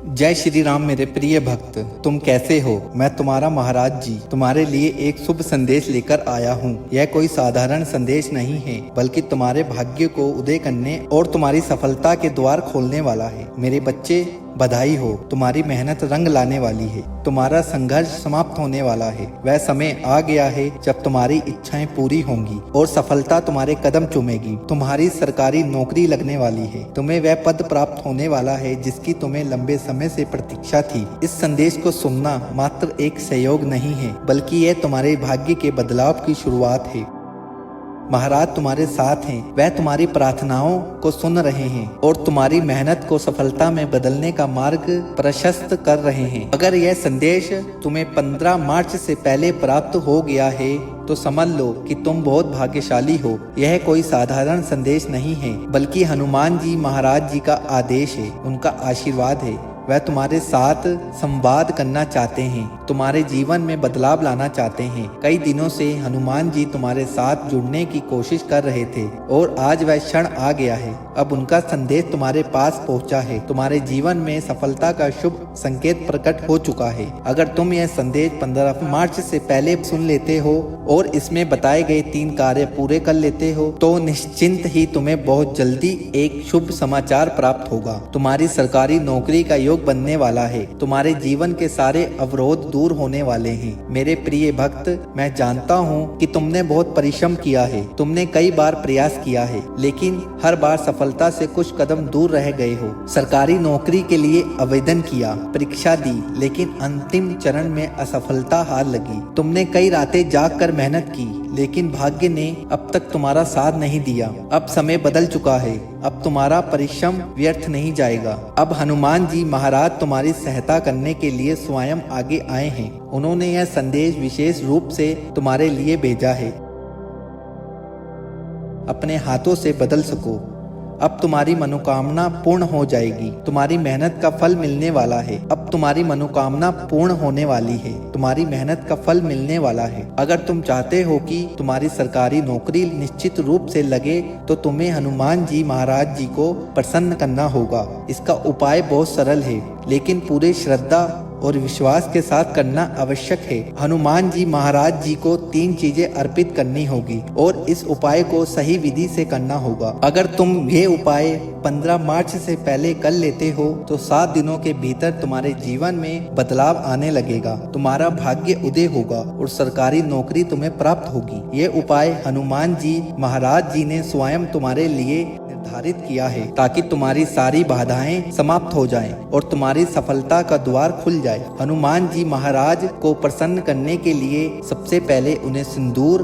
जय श्री राम मेरे प्रिय भक्त, तुम कैसे हो। मैं तुम्हारा महाराज जी तुम्हारे लिए एक शुभ संदेश लेकर आया हूँ। यह कोई साधारण संदेश नहीं है, बल्कि तुम्हारे भाग्य को उदय करने और तुम्हारी सफलता के द्वार खोलने वाला है। मेरे बच्चे, बधाई हो, तुम्हारी मेहनत रंग लाने वाली है। तुम्हारा संघर्ष समाप्त होने वाला है। वह समय आ गया है जब तुम्हारी इच्छाएं पूरी होंगी और सफलता तुम्हारे कदम चूमेगी। तुम्हारी सरकारी नौकरी लगने वाली है। तुम्हें वह पद प्राप्त होने वाला है जिसकी तुम्हें लंबे समय से प्रतीक्षा थी। इस संदेश को सुनना मात्र एक सहयोग नहीं है, बल्कि यह तुम्हारे भाग्य के बदलाव की शुरुआत है। महाराज तुम्हारे साथ हैं। वह तुम्हारी प्रार्थनाओं को सुन रहे हैं और तुम्हारी मेहनत को सफलता में बदलने का मार्ग प्रशस्त कर रहे हैं। अगर यह संदेश तुम्हें 15 मार्च से पहले प्राप्त हो गया है तो समझ लो कि तुम बहुत भाग्यशाली हो। यह कोई साधारण संदेश नहीं है, बल्कि हनुमान जी महाराज जी का आदेश है, उनका आशीर्वाद है। वह तुम्हारे साथ संवाद करना चाहते हैं, तुम्हारे जीवन में बदलाव लाना चाहते हैं। कई दिनों से हनुमान जी तुम्हारे साथ जुड़ने की कोशिश कर रहे थे और आज वह क्षण आ गया है। अब उनका संदेश तुम्हारे पास पहुंचा है। तुम्हारे जीवन में सफलता का शुभ संकेत प्रकट हो चुका है। अगर तुम यह संदेश 15 मार्च से पहले सुन लेते हो और इसमें बताए गए 3 कार्य पूरे कर लेते हो तो निश्चिंत ही तुम्हें बहुत जल्दी एक शुभ समाचार प्राप्त होगा। तुम्हारी सरकारी नौकरी का योग बनने वाला है। तुम्हारे जीवन के सारे अवरोध दूर होने वाले हैं। मेरे प्रिय भक्त, मैं जानता हूँ कि तुमने बहुत परिश्रम किया है। तुमने कई बार प्रयास किया है, लेकिन हर बार सफलता से कुछ कदम दूर रह गए हो। सरकारी नौकरी के लिए आवेदन किया, परीक्षा दी, लेकिन अंतिम चरण में असफलता हार लगी। तुमने कई रातें जागकर मेहनत की, लेकिन भाग्य ने अब तक तुम्हारा साथ नहीं दिया। अब समय बदल चुका है। अब तुम्हारा परिश्रम व्यर्थ नहीं जाएगा। अब हनुमान जी महाराज तुम्हारी सहायता करने के लिए स्वयं आगे आए हैं। उन्होंने यह संदेश विशेष रूप से तुम्हारे लिए भेजा है। अपने हाथों से बदल सको। अब तुम्हारी मनोकामना पूर्ण हो जाएगी। तुम्हारी मेहनत का फल मिलने वाला है। अब तुम्हारी मनोकामना पूर्ण होने वाली है। तुम्हारी मेहनत का फल मिलने वाला है। अगर तुम चाहते हो कि तुम्हारी सरकारी नौकरी निश्चित रूप से लगे तो तुम्हें हनुमान जी महाराज जी को प्रसन्न करना होगा। इसका उपाय बहुत सरल है, लेकिन पूरे श्रद्धा और विश्वास के साथ करना आवश्यक है। हनुमान जी महाराज जी को 3 चीजें अर्पित करनी होगी और इस उपाय को सही विधि से करना होगा। अगर तुम ये उपाय 15 मार्च से पहले कर लेते हो तो 7 दिनों के भीतर तुम्हारे जीवन में बदलाव आने लगेगा। तुम्हारा भाग्य उदय होगा और सरकारी नौकरी तुम्हें प्राप्त होगी। ये उपाय हनुमान जी महाराज जी ने स्वयं तुम्हारे लिए निर्धारित किया है, ताकि तुम्हारी सारी बाधाएं समाप्त हो जाएं और तुम्हारी सफलता का द्वार खुल जाए। हनुमान जी महाराज को प्रसन्न करने के लिए सबसे पहले उन्हें सिंदूर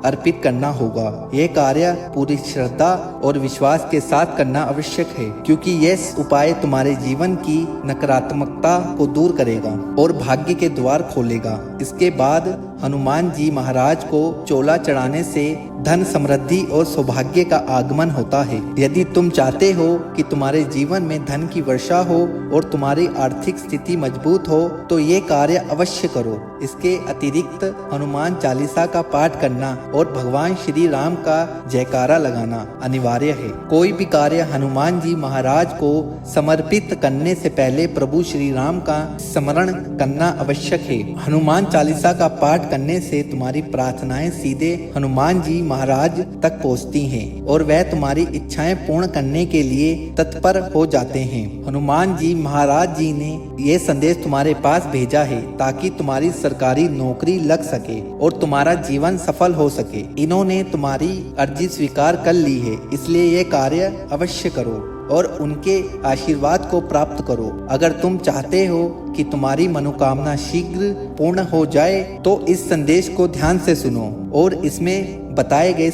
अर्पित करना होगा। यह कार्य पूरी श्रद्धा और विश्वास के साथ करना आवश्यक है, क्योंकि यह उपाय तुम्हारे जीवन की नकारात्मकता को दूर करेगा और भाग्य के द्वार खोलेगा। इसके बाद हनुमान जी महाराज को चोला चढ़ाने से धन, समृद्धि और सौभाग्य का आगमन होता है। यदि तुम चाहते हो कि तुम्हारे जीवन में धन की वर्षा हो और तुम्हारी आर्थिक स्थिति मजबूत हो तो ये कार्य अवश्य करो। इसके अतिरिक्त हनुमान चालीसा का पाठ करना और भगवान श्री राम का जयकारा लगाना अनिवार्य है। कोई भी कार्य हनुमान जी महाराज को समर्पित करने से पहले प्रभु श्री राम का स्मरण करना आवश्यक है। हनुमान चालीसा का पाठ करने से तुम्हारी प्रार्थनाएं सीधे हनुमान जी महाराज तक पहुंचती हैं और वह तुम्हारी इच्छाएं पूर्ण करने के लिए तत्पर हो जाते हैं। हनुमान जी महाराज जी ने ये संदेश तुम्हारे पास भेजा है ताकि तुम्हारी सरकारी नौकरी लग सके और तुम्हारा जीवन सफल हो सके। इन्होंने तुम्हारी अर्जी स्वीकार कर ली है, इसलिए ये कार्य अवश्य करो और उनके आशीर्वाद को प्राप्त करो। अगर तुम चाहते हो कि तुम्हारी मनोकामना शीघ्र पूर्ण हो जाए तो इस संदेश को ध्यान से सुनो और इसमें बताए गए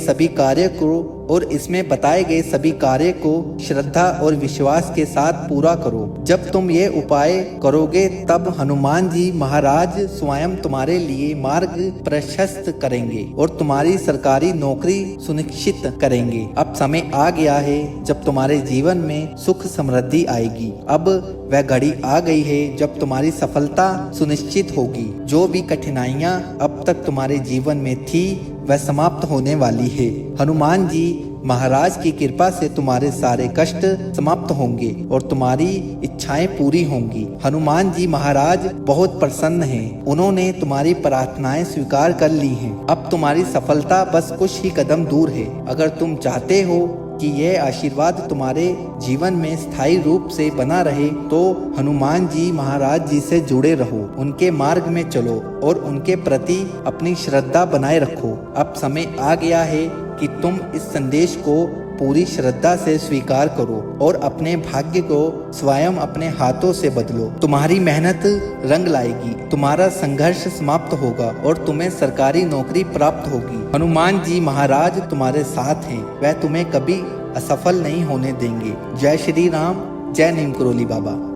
सभी कार्य को श्रद्धा और विश्वास के साथ पूरा करो। जब तुम ये उपाय करोगे तब हनुमान जी महाराज स्वयं तुम्हारे लिए मार्ग प्रशस्त करेंगे और तुम्हारी सरकारी नौकरी सुनिश्चित करेंगे। अब समय आ गया है जब तुम्हारे जीवन में सुख समृद्धि आएगी। अब वह घड़ी आ गई है जब तुम्हारी सफलता सुनिश्चित होगी। जो भी कठिनाइयां अब तक तुम्हारे जीवन में थी वह समाप्त होने वाली है। हनुमान जी महाराज की कृपा से तुम्हारे सारे कष्ट समाप्त होंगे और तुम्हारी इच्छाएं पूरी होंगी। हनुमान जी महाराज बहुत प्रसन्न हैं। उन्होंने तुम्हारी प्रार्थनाएं स्वीकार कर ली हैं। अब तुम्हारी सफलता बस कुछ ही कदम दूर है। अगर तुम चाहते हो कि यह आशीर्वाद तुम्हारे जीवन में स्थायी रूप से बना रहे तो हनुमान जी महाराज जी से जुड़े रहो, उनके मार्ग में चलो और उनके प्रति अपनी श्रद्धा बनाए रखो। अब समय आ गया है कि तुम इस संदेश को पूरी श्रद्धा से स्वीकार करो और अपने भाग्य को स्वयं अपने हाथों से बदलो। तुम्हारी मेहनत रंग लाएगी, तुम्हारा संघर्ष समाप्त होगा और तुम्हें सरकारी नौकरी प्राप्त होगी। हनुमान जी महाराज तुम्हारे साथ हैं, वह तुम्हें कभी असफल नहीं होने देंगे। जय श्री राम, जय नीम करोली बाबा।